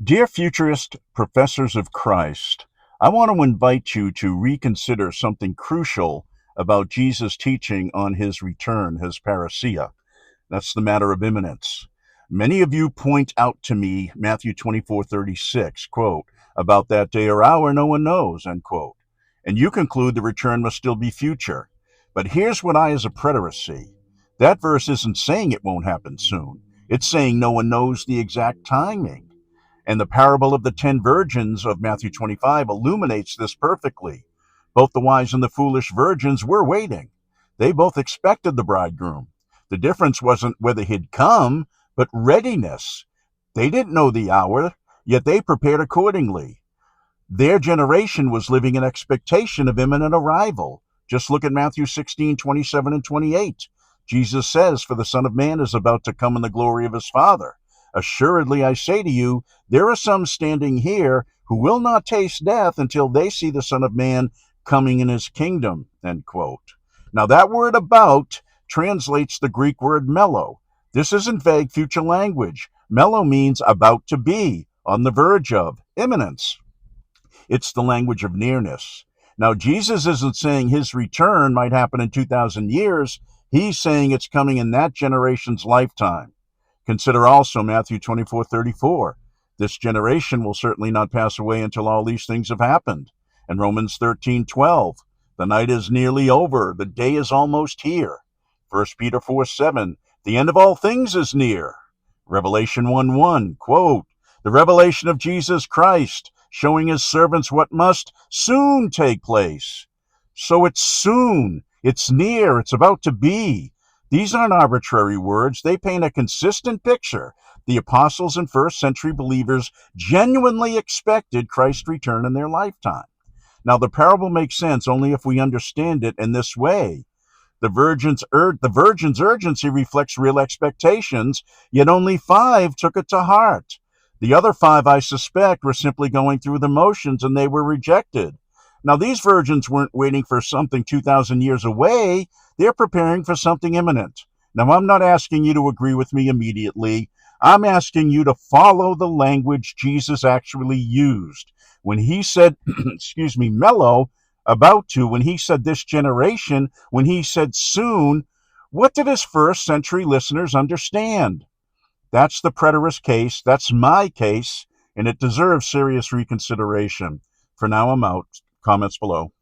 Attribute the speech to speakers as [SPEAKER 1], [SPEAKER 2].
[SPEAKER 1] Dear futurist professors of Christ, I want to invite you to reconsider something crucial about Jesus' teaching on his return, his parousia. That's the matter of imminence. Many of you point out to me Matthew 24:36, quote, about that day or hour no one knows, end quote. And you conclude the return must still be future. But here's what I as a preterist see. That verse isn't saying it won't happen soon. It's saying no one knows the exact timing. And the parable of the 10 virgins of Matthew 25 illuminates this perfectly. Both the wise and the foolish virgins were waiting. They both expected the bridegroom. The difference wasn't whether he'd come, but readiness. They didn't know the hour, yet they prepared accordingly. Their generation was living in expectation of imminent arrival. Just look at Matthew 16:27 and 28. Jesus says, "For the Son of Man is about to come in the glory of his Father. Assuredly, I say to you, there are some standing here who will not taste death until they see the Son of Man coming in his kingdom," end quote. Now, that word "about" translates the Greek word "mello." This isn't vague future language. Mello means about to be, on the verge of, imminence. It's the language of nearness. Now, Jesus isn't saying his return might happen in 2,000 years. He's saying it's coming in that generation's lifetime. Consider also Matthew 24:34. This generation will certainly not pass away until all these things have happened. And Romans 13:12. The night is nearly over. The day is almost here. 1 Peter 4:7. The end of all things is near. Revelation 1:1. Quote, the revelation of Jesus Christ, showing his servants what must soon take place. So it's soon. It's near. It's about to be. These aren't arbitrary words. They paint a consistent picture. The apostles and first century believers genuinely expected Christ's return in their lifetime. Now, the parable makes sense only if we understand it in this way. The virgin's urgency reflects real expectations, yet only 5 took it to heart. The other 5, I suspect, were simply going through the motions and they were rejected. Now, these virgins weren't waiting for something 2,000 years away. They're preparing for something imminent. Now, I'm not asking you to agree with me immediately. I'm asking you to follow the language Jesus actually used. When he said, mellow, about to, when he said this generation, when he said soon, what did his first century listeners understand? That's the preterist case. That's my case, and it deserves serious reconsideration. For now, I'm out. Comments below.